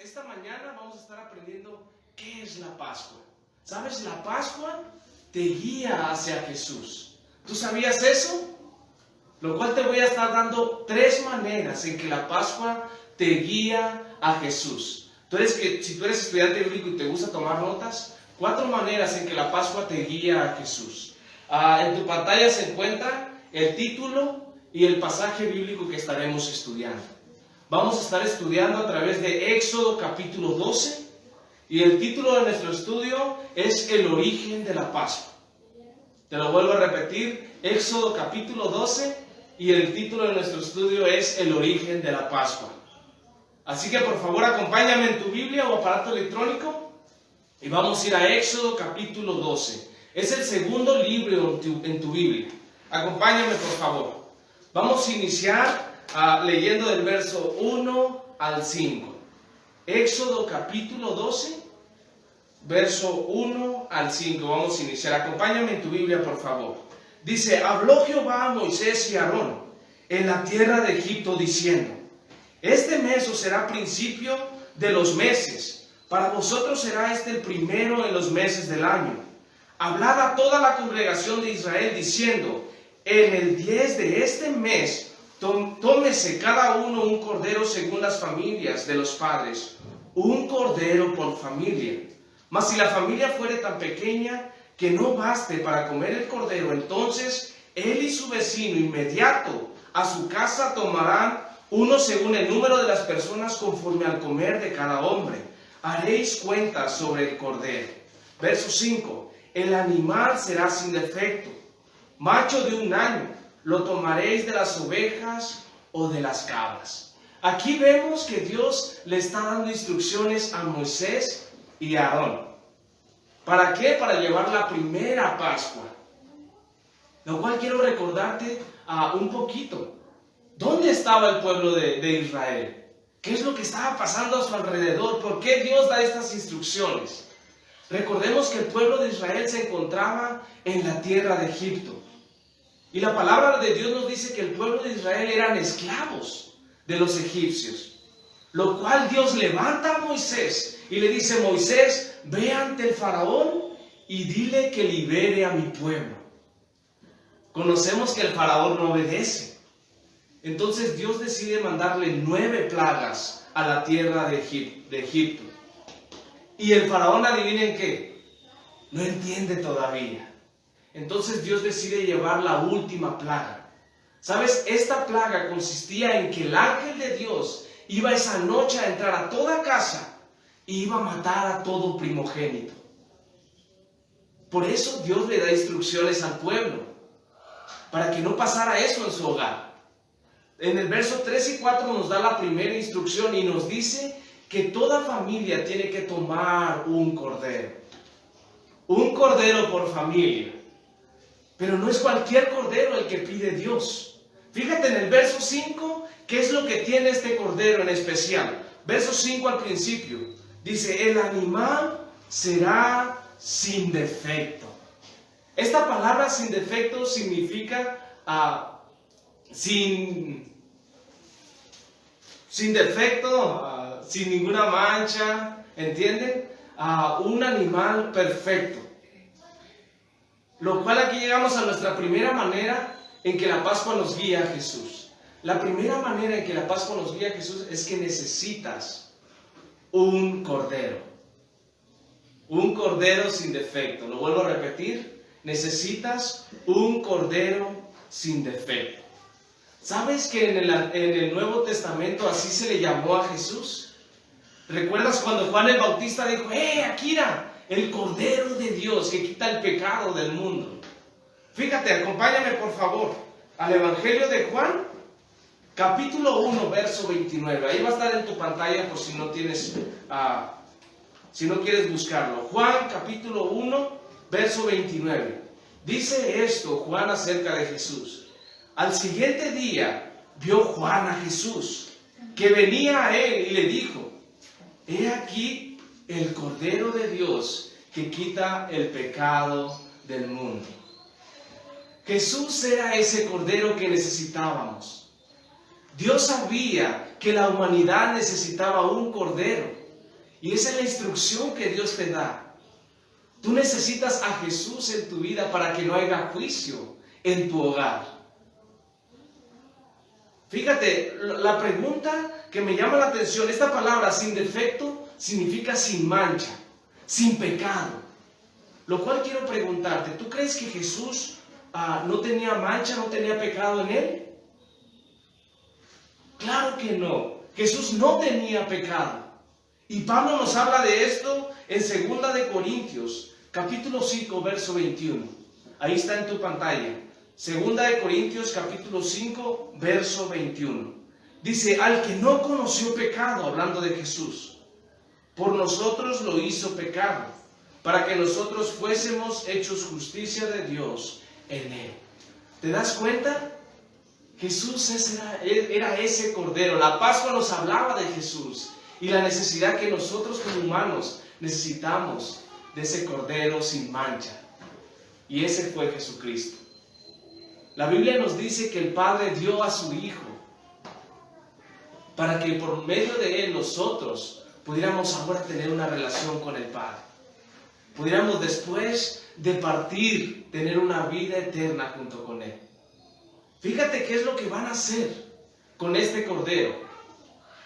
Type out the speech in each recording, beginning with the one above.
Esta mañana vamos a estar aprendiendo qué es la Pascua. ¿Sabes? La Pascua te guía hacia Jesús. ¿Tú sabías eso? Lo cual te voy a estar dando 3 maneras en que la Pascua te guía a Jesús. Si tú eres estudiante bíblico y te gusta tomar notas, 4 maneras en que la Pascua te guía a Jesús. En tu pantalla se encuentra el título y el pasaje bíblico que estaremos estudiando. Vamos a estar estudiando a través de Éxodo capítulo 12 y el título de nuestro estudio es El origen de la Pascua. Te lo vuelvo a repetir, Éxodo capítulo 12 y el título de nuestro estudio es El origen de la Pascua. Así que por favor acompáñame en tu Biblia o aparato electrónico y vamos a ir a Éxodo capítulo 12. Es el segundo libro en tu Biblia. Acompáñame por favor. Vamos a iniciar leyendo del verso 1 al 5. Éxodo capítulo 12, verso 1 al 5. Vamos a iniciar. Acompáñame en tu Biblia, por favor. Dice: habló Jehová a Moisés y a Aarón en la tierra de Egipto, diciendo: este mes os será principio de los meses. Para vosotros será este el primero en los meses del año. Hablad a toda la congregación de Israel, diciendo: en el 10 de este mes tómese cada uno un cordero según las familias de los padres, un cordero por familia. Mas si la familia fuere tan pequeña que no baste para comer el cordero, entonces él y su vecino inmediato a su casa tomarán uno según el número de las personas conforme al comer de cada hombre. Haréis cuenta sobre el cordero. Verso 5. El animal será sin defecto, macho de 1 año. Lo tomaréis de las ovejas o de las cabras. Aquí vemos que Dios le está dando instrucciones a Moisés y a Aarón. ¿Para qué? Para llevar la primera Pascua. Lo cual quiero recordarte un poquito. ¿Dónde estaba el pueblo de Israel? ¿Qué es lo que estaba pasando a su alrededor? ¿Por qué Dios da estas instrucciones? Recordemos que el pueblo de Israel se encontraba en la tierra de Egipto. Y la palabra de Dios nos dice que el pueblo de Israel eran esclavos de los egipcios. Lo cual Dios levanta a Moisés y le dice: Moisés, ve ante el faraón y dile que libere a mi pueblo. Conocemos que el faraón no obedece. Entonces Dios decide mandarle 9 plagas a la tierra de Egipto. Y el faraón, adivinen qué, no entiende todavía. Entonces Dios decide llevar la última plaga. ¿Sabes? Esta plaga consistía en que el ángel de Dios iba esa noche a entrar a toda casa y iba a matar a todo primogénito. Por eso Dios le da instrucciones al pueblo, para que no pasara eso en su hogar. En el verso 3 y 4 nos da la primera instrucción y nos dice que toda familia tiene que tomar un cordero. Un cordero por familia. Pero no es cualquier cordero el que pide Dios. Fíjate en el verso 5, ¿qué es lo que tiene este cordero en especial? Verso 5 al principio, dice: el animal será sin defecto. Esta palabra sin defecto significa sin defecto, sin ninguna mancha, ¿entienden? Un animal perfecto. Lo cual aquí llegamos a nuestra primera manera en que la Pascua nos guía a Jesús. La primera manera en que la Pascua nos guía a Jesús es que necesitas un cordero. Un cordero sin defecto. Lo vuelvo a repetir. Necesitas un cordero sin defecto. ¿Sabes que en el Nuevo Testamento así se le llamó a Jesús? ¿Recuerdas cuando Juan el Bautista dijo: Akira, el Cordero de Dios que quita el pecado del mundo? Fíjate, acompáñame por favor al Evangelio de Juan, capítulo 1, verso 29. Ahí va a estar en tu pantalla por si no quieres buscarlo. Juan, capítulo 1, verso 29. Dice esto Juan acerca de Jesús: al siguiente día vio Juan a Jesús, que venía a él, y le dijo: he aquí el Cordero de Dios que quita el pecado del mundo. Jesús era ese Cordero que necesitábamos. Dios sabía que la humanidad necesitaba un cordero. Y esa es la instrucción que Dios te da. Tú necesitas a Jesús en tu vida para que no haya juicio en tu hogar. Fíjate, la pregunta que me llama la atención, esta palabra sin defecto significa sin mancha, sin pecado. Lo cual quiero preguntarte, ¿tú crees que Jesús no tenía mancha, no tenía pecado en él? Claro que no. Jesús no tenía pecado. Y Pablo nos habla de esto en 2 de Corintios, capítulo 5, verso 21. Ahí está en tu pantalla. 2 de Corintios, capítulo 5, verso 21. Dice, al que no conoció pecado, hablando de Jesús, por nosotros lo hizo pecado, para que nosotros fuésemos hechos justicia de Dios en él. ¿Te das cuenta? Jesús era ese cordero. La Pascua nos hablaba de Jesús y la necesidad que nosotros como humanos necesitamos de ese cordero sin mancha. Y ese fue Jesucristo. La Biblia nos dice que el Padre dio a su Hijo para que por medio de Él nosotros pudiéramos ahora tener una relación con el Padre. Pudiéramos después de partir tener una vida eterna junto con Él. Fíjate qué es lo que van a hacer con este cordero.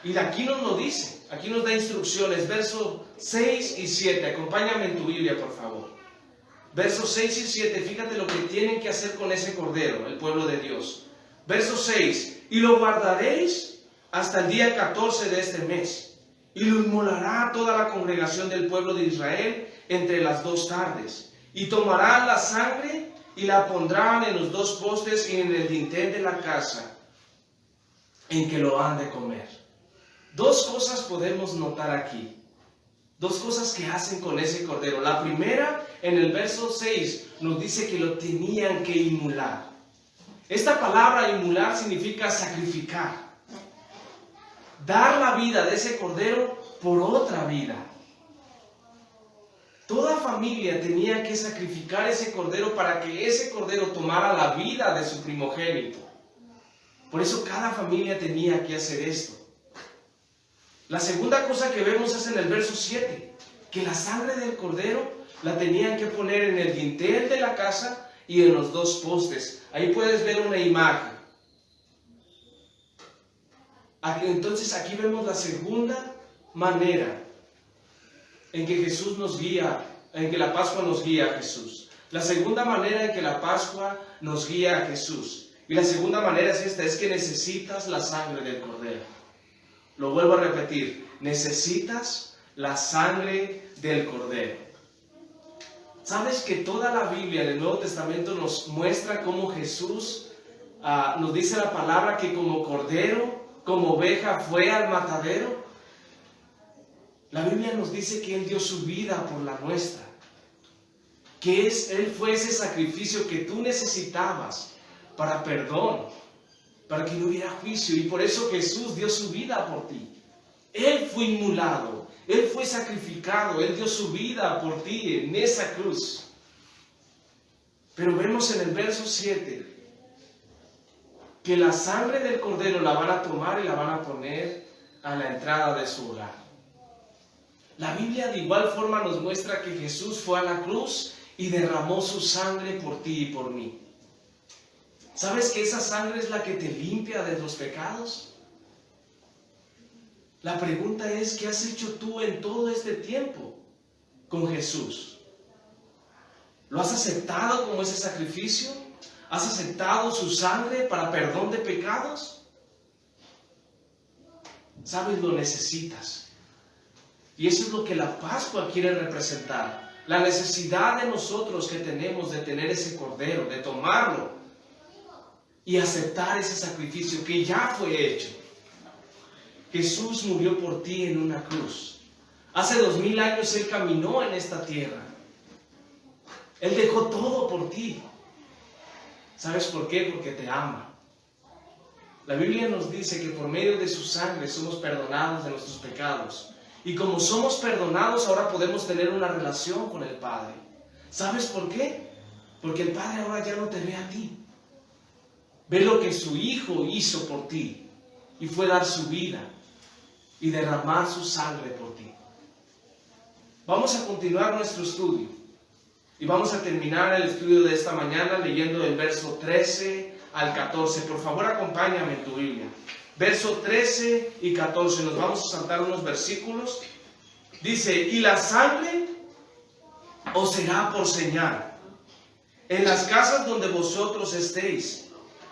Y de aquí nos lo dice, aquí nos da instrucciones, versos 6 y 7. Acompáñame en tu Biblia, por favor. Versos 6 y 7, fíjate lo que tienen que hacer con ese cordero, el pueblo de Dios. Verso 6, y lo guardaréis hasta el día 14 de este mes, y lo inmolará toda la congregación del pueblo de Israel entre las 2 tardes, y tomarán la sangre y la pondrán en los 2 postes y en el dintel de la casa en que lo han de comer. 2 cosas podemos notar aquí. 2 cosas que hacen con ese cordero. La primera, en el verso 6, nos dice que lo tenían que inmolar. Esta palabra inmolar significa sacrificar. Dar la vida de ese cordero por otra vida. Toda familia tenía que sacrificar ese cordero para que ese cordero tomara la vida de su primogénito. Por eso cada familia tenía que hacer esto. La segunda cosa que vemos es en el verso 7, que la sangre del cordero la tenían que poner en el dintel de la casa y en los 2 postes. Ahí puedes ver una imagen. Entonces aquí vemos la segunda manera en que Jesús nos guía, en que la Pascua nos guía a Jesús. La segunda manera en que la Pascua nos guía a Jesús. Y la segunda manera es esta, es que necesitas la sangre del cordero. Lo vuelvo a repetir, necesitas la sangre del cordero. ¿Sabes que toda la Biblia del Nuevo Testamento nos muestra cómo Jesús nos dice la palabra que como cordero, como oveja fue al matadero? La Biblia nos dice que Él dio su vida por la nuestra. Que Él fue ese sacrificio que tú necesitabas para perdón, para que no hubiera juicio. Y por eso Jesús dio su vida por ti. Él fue inmolado, Él fue sacrificado, Él dio su vida por ti en esa cruz. Pero vemos en el verso 7 que la sangre del cordero la van a tomar y la van a poner a la entrada de su hogar. La Biblia de igual forma nos muestra que Jesús fue a la cruz y derramó su sangre por ti y por mí. ¿Sabes que esa sangre es la que te limpia de los pecados? La pregunta es, ¿qué has hecho tú en todo este tiempo con Jesús? ¿Lo has aceptado como ese sacrificio? ¿Has aceptado su sangre para perdón de pecados? ¿Sabes? Lo necesitas. Y eso es lo que la Pascua quiere representar. La necesidad de nosotros que tenemos de tener ese cordero, de tomarlo y aceptar ese sacrificio que ya fue hecho. Jesús murió por ti en una cruz. Hace 2000 años Él caminó en esta tierra. Él dejó todo por ti. ¿Sabes por qué? Porque te ama. La Biblia nos dice que por medio de su sangre somos perdonados de nuestros pecados. Y como somos perdonados, ahora podemos tener una relación con el Padre. ¿Sabes por qué? Porque el Padre ahora ya no te ve a ti. Ve lo que su Hijo hizo por ti. y fue dar su vida y derramar su sangre por ti. Vamos a continuar nuestro estudio y vamos a terminar el estudio de esta mañana leyendo el verso 13 al 14. Por favor, acompáñame en tu Biblia. Verso 13 y 14, nos vamos a saltar unos versículos. Dice, y la sangre os será por señal en las casas donde vosotros estéis,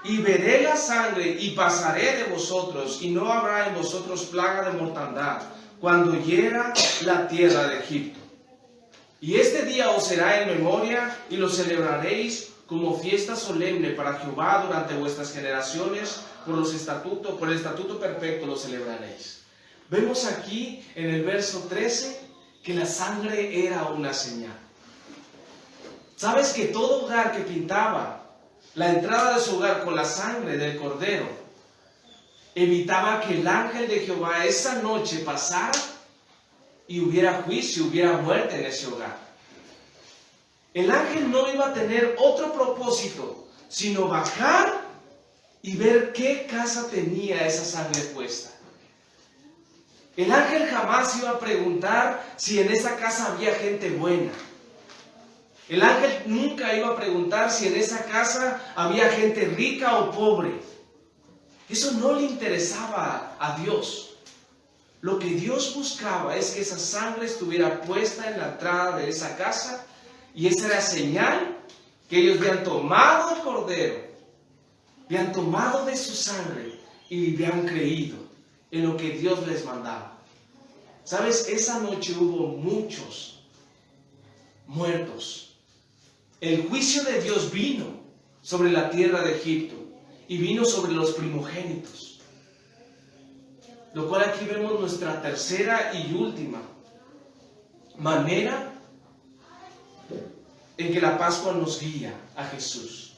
y veré la sangre y pasaré de vosotros, y no habrá en vosotros plaga de mortandad cuando hiera la tierra de Egipto. Y este día os será en memoria, y lo celebraréis como fiesta solemne para Jehová durante vuestras generaciones, por el estatuto perfecto lo celebraréis. Vemos aquí en el verso 13 que la sangre era una señal. ¿Sabes que todo hogar que pintaba la entrada de su hogar con la sangre del cordero evitaba que el ángel de Jehová esa noche pasara y hubiera juicio, hubiera muerte en ese hogar? El ángel no iba a tener otro propósito sino bajar y ver qué casa tenía esa sangre puesta. El ángel jamás iba a preguntar si en esa casa había gente buena. El ángel nunca iba a preguntar si en esa casa había gente rica o pobre. Eso no le interesaba a Dios. Lo que Dios buscaba es que esa sangre estuviera puesta en la entrada de esa casa, y esa era señal que ellos habían tomado el cordero, habían tomado de su sangre y habían creído en lo que Dios les mandaba. ¿Sabes? Esa noche hubo muchos muertos. El juicio de Dios vino sobre la tierra de Egipto y vino sobre los primogénitos. Lo cual aquí vemos nuestra tercera y última manera en que la Pascua nos guía a Jesús.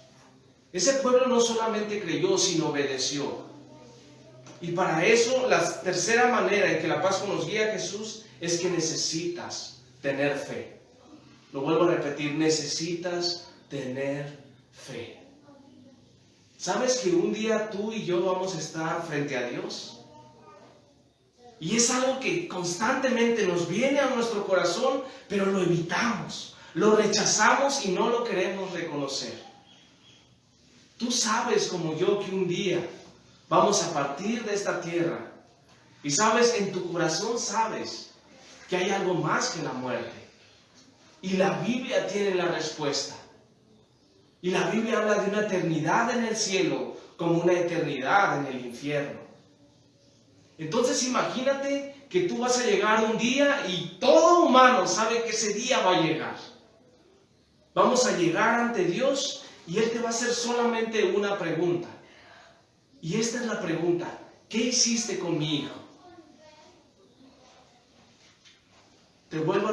Ese pueblo no solamente creyó, sino obedeció. Y para eso, la tercera manera en que la Pascua nos guía a Jesús es que necesitas tener fe. Lo vuelvo a repetir, necesitas tener fe. ¿Sabes que un día tú y yo vamos a estar frente a Dios? Y es algo que constantemente nos viene a nuestro corazón, pero lo evitamos, lo rechazamos y no lo queremos reconocer. Tú sabes como yo que un día vamos a partir de esta tierra. Y sabes, en tu corazón sabes que hay algo más que la muerte. Y la Biblia tiene la respuesta. Y la Biblia habla de una eternidad en el cielo como una eternidad en el infierno. Entonces imagínate que tú vas a llegar un día y todo humano sabe que ese día va a llegar. Vamos a llegar ante Dios y Él te va a hacer solamente una pregunta. Y esta es la pregunta: ¿qué hiciste con mi hijo? Te vuelvo a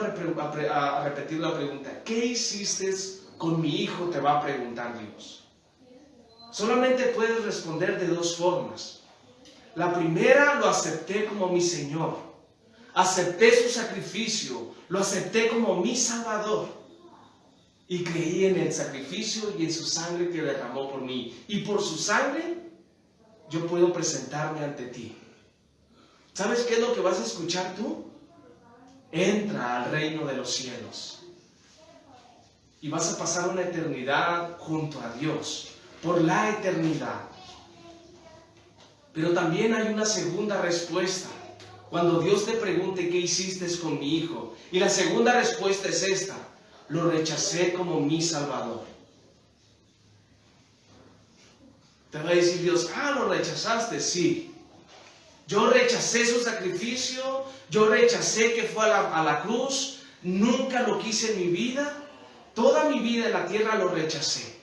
repetir la pregunta: ¿qué hiciste con mi hijo? Te va a preguntar Dios. Solamente puedes responder de dos formas. La primera: lo acepté como mi Señor. Acepté su sacrificio. Lo acepté como mi Salvador. Y creí en el sacrificio y en su sangre que derramó por mí. Y por su sangre yo puedo presentarme ante ti. ¿Sabes qué es lo que vas a escuchar tú? Entra al reino de los cielos. Y vas a pasar una eternidad junto a Dios. Por la eternidad. Pero también hay una segunda respuesta. Cuando Dios te pregunte: ¿qué hiciste con mi hijo? Y la segunda respuesta es esta: lo rechacé como mi Salvador. Te va a decir Dios: lo rechazaste, sí. Yo rechacé su sacrificio, yo rechacé que fue a la cruz, nunca lo quise en mi vida, toda mi vida en la tierra lo rechacé.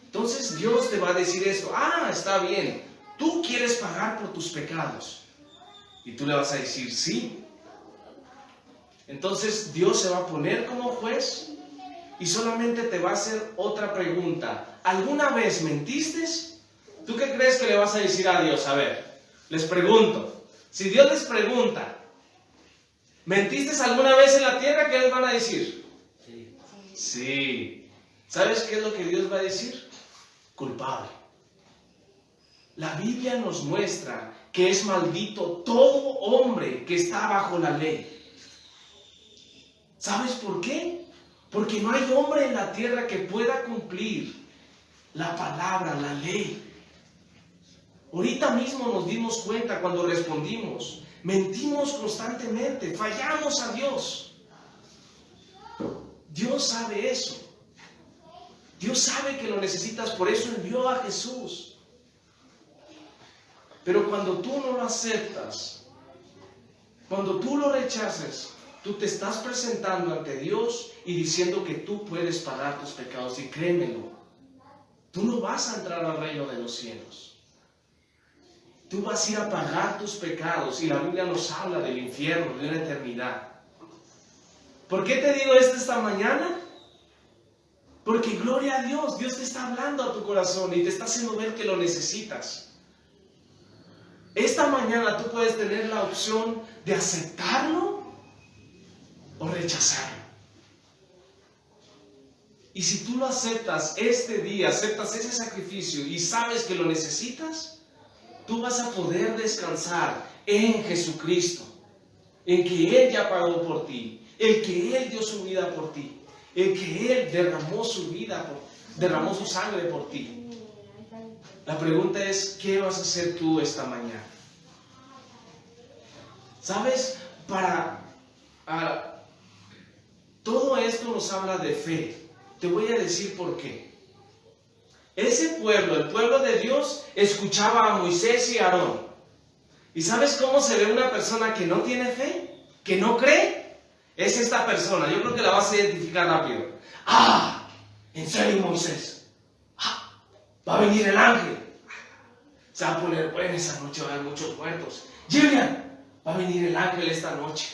Entonces Dios te va a decir esto: está bien, tú quieres pagar por tus pecados. Y tú le vas a decir sí. Entonces Dios se va a poner como juez y solamente te va a hacer otra pregunta: ¿alguna vez mentiste? ¿Tú qué crees que le vas a decir a Dios? A ver, les pregunto. Si Dios les pregunta: ¿mentiste alguna vez en la tierra? ¿Qué les van a decir? Sí. ¿Sabes qué es lo que Dios va a decir? Culpable. La Biblia nos muestra que es maldito todo hombre que está bajo la ley. ¿Sabes por qué? Porque no hay hombre en la tierra que pueda cumplir la palabra, la ley. Ahorita mismo nos dimos cuenta cuando respondimos. Mentimos constantemente, fallamos a Dios. Dios sabe eso. Dios sabe que lo necesitas, por eso envió a Jesús. Pero cuando tú no lo aceptas, cuando tú lo rechaces, tú te estás presentando ante Dios y diciendo que tú puedes pagar tus pecados. Y créemelo, tú no vas a entrar al reino de los cielos. Tú vas a ir a pagar tus pecados. Y la Biblia nos habla del infierno, de una eternidad. ¿Por qué te digo esto esta mañana? Porque gloria a Dios, Dios te está hablando a tu corazón y te está haciendo ver que lo necesitas. Esta mañana tú puedes tener la opción de aceptarlo o rechazarlo. Y si tú lo aceptas este día, aceptas ese sacrificio y sabes que lo necesitas, tú vas a poder descansar en Jesucristo, en que Él ya pagó por ti, el que Él dio su vida por ti, el que Él derramó su vida, derramó su sangre por ti. La pregunta es, ¿qué vas a hacer tú esta mañana? ¿Sabes? Todo esto nos habla de fe. Te voy a decir por qué. Ese pueblo, el pueblo de Dios, escuchaba a Moisés y a Aarón. ¿Y sabes cómo se ve una persona que no tiene fe? ¿Que no cree? Es esta persona. Yo creo que la vas a identificar rápido. ¡Ah! ¿En serio, Moisés? ¡Ah! Va a venir el ángel. Se va a poner bueno esa noche, va a haber muchos muertos. Gillian, va a venir el ángel esta noche.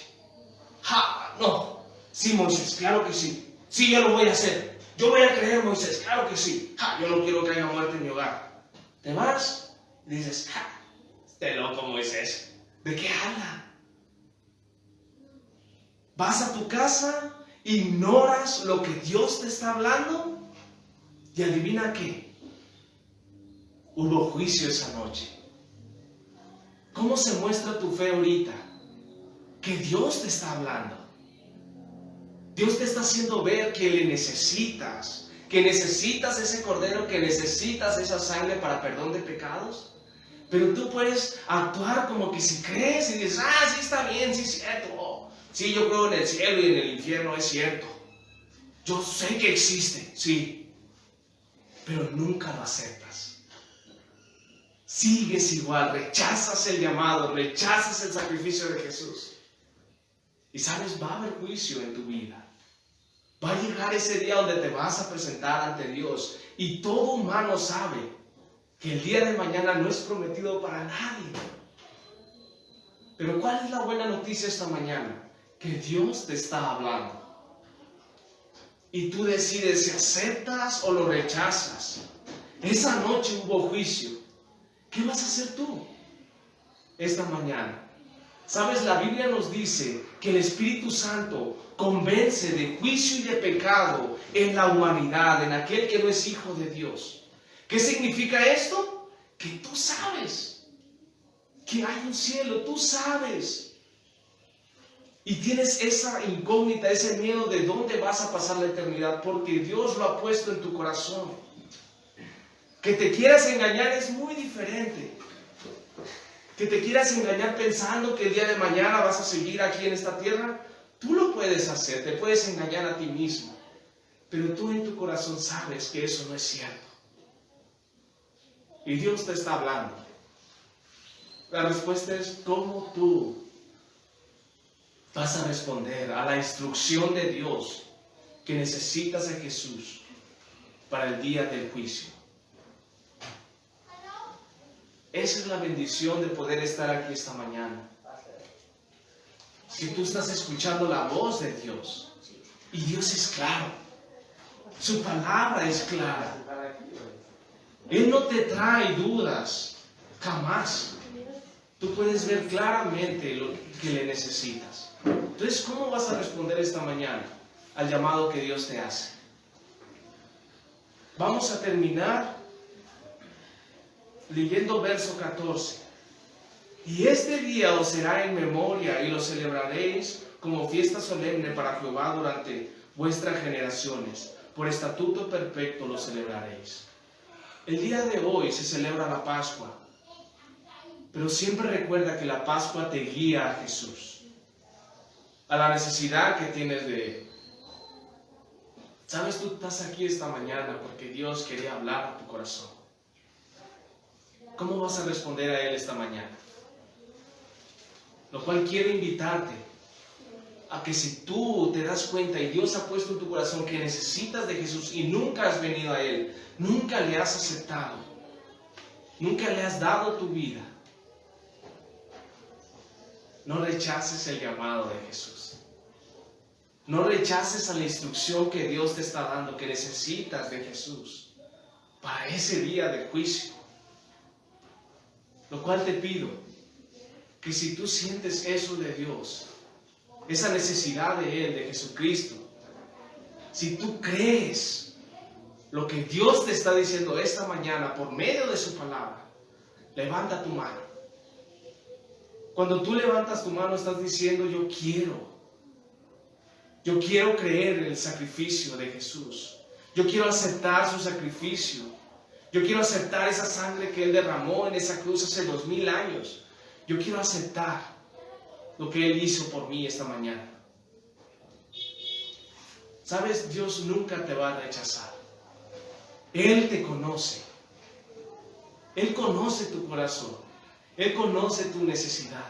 ¡Ah! No. Sí, Moisés, claro que sí. Sí, yo lo voy a hacer. Yo voy a creer, Moisés, claro que sí. ¡Ah! Yo no quiero que haya muerte en mi hogar. Te vas y dices, ¡ah! Este loco, Moisés. ¿De qué habla? Vas a tu casa, ignoras lo que Dios te está hablando y adivina qué. Hubo juicio esa noche. ¿Cómo se muestra tu fe ahorita? Que Dios te está hablando. Dios te está haciendo ver que le necesitas, que necesitas ese cordero, que necesitas esa sangre para perdón de pecados. Pero tú puedes actuar como que si crees y dices, sí está bien, sí es cierto. Sí, yo creo en el cielo y en el infierno, es cierto. Yo sé que existe, sí. Pero nunca lo aceptas. Sigues igual, rechazas el llamado, rechazas el sacrificio de Jesús. Y sabes, va a haber juicio en tu vida. Va a llegar ese día donde te vas a presentar ante Dios. Y todo humano sabe que el día de mañana no es prometido para nadie. Pero ¿cuál es la buena noticia esta mañana? Que Dios te está hablando. Y tú decides si aceptas o lo rechazas. Esa noche hubo juicio. ¿Qué vas a hacer tú esta mañana? Sabes, la Biblia nos dice que el Espíritu Santo convence de juicio y de pecado en la humanidad, en aquel que no es hijo de Dios. ¿Qué significa esto? Que tú sabes que hay un cielo, tú sabes. Y tienes esa incógnita, ese miedo de dónde vas a pasar la eternidad, porque Dios lo ha puesto en tu corazón. Que te quieras engañar es muy diferente. Que te quieras engañar pensando que el día de mañana vas a seguir aquí en esta tierra, tú lo puedes hacer, te puedes engañar a ti mismo. Pero tú en tu corazón sabes que eso no es cierto. Y Dios te está hablando. La respuesta es, ¿cómo tú vas a responder a la instrucción de Dios que necesitas a Jesús para el día del juicio? Esa es la bendición de poder estar aquí esta mañana. Que tú estás escuchando la voz de Dios. Y Dios es claro. Su palabra es clara. Él no te trae dudas. Jamás. Tú puedes ver claramente lo que le necesitas. Entonces, ¿cómo vas a responder esta mañana al llamado que Dios te hace? Vamos a terminar leyendo verso 14. Y este día os será en memoria y lo celebraréis como fiesta solemne para Jehová durante vuestras generaciones. Por estatuto perpetuo lo celebraréis. El día de hoy se celebra la Pascua. Pero siempre recuerda que la Pascua te guía a Jesús, a la necesidad que tienes de Él. Sabes, tú estás aquí esta mañana porque Dios quería hablar a tu corazón. ¿Cómo vas a responder a Él esta mañana? Lo cual quiero invitarte a que si tú te das cuenta y Dios ha puesto en tu corazón que necesitas de Jesús y nunca has venido a Él, nunca le has aceptado, nunca le has dado tu vida, no rechaces el llamado de Jesús. No rechaces a la instrucción que Dios te está dando, que necesitas de Jesús para ese día de juicio. Lo cual te pido que si tú sientes eso de Dios, esa necesidad de Él, de Jesucristo, si tú crees lo que Dios te está diciendo esta mañana por medio de su palabra, levanta tu mano. Cuando tú levantas tu mano estás diciendo: yo quiero creer en el sacrificio de Jesús. Yo quiero aceptar su sacrificio. Yo quiero aceptar esa sangre que Él derramó en esa cruz hace 2000 años. Yo quiero aceptar lo que Él hizo por mí esta mañana. Sabes, Dios nunca te va a rechazar. Él te conoce. Él conoce tu corazón. Él conoce tu necesidad.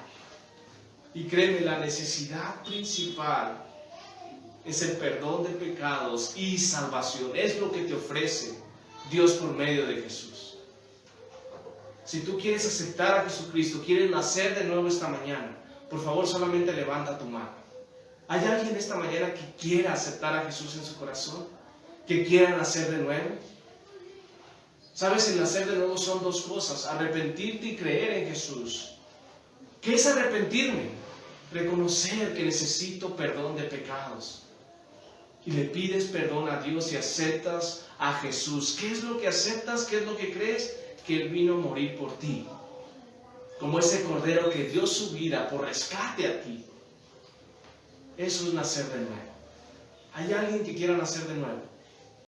Y créeme, la necesidad principal es el perdón de pecados y salvación. Es lo que te ofrece Dios por medio de Jesús. Si tú quieres aceptar a Jesucristo, quieres nacer de nuevo esta mañana, por favor solamente levanta tu mano. ¿Hay alguien esta mañana que quiera aceptar a Jesús en su corazón? ¿Que quiera nacer de nuevo? Sabes, el nacer de nuevo son dos cosas: arrepentirte y creer en Jesús. ¿Qué es arrepentirme? Reconocer que necesito perdón de pecados. Y le pides perdón a Dios y aceptas a Jesús. ¿Qué es lo que aceptas? ¿Qué es lo que crees? Que Él vino a morir por ti. Como ese cordero que dio su vida por rescate a ti. Eso es nacer de nuevo. ¿Hay alguien que quiera nacer de nuevo?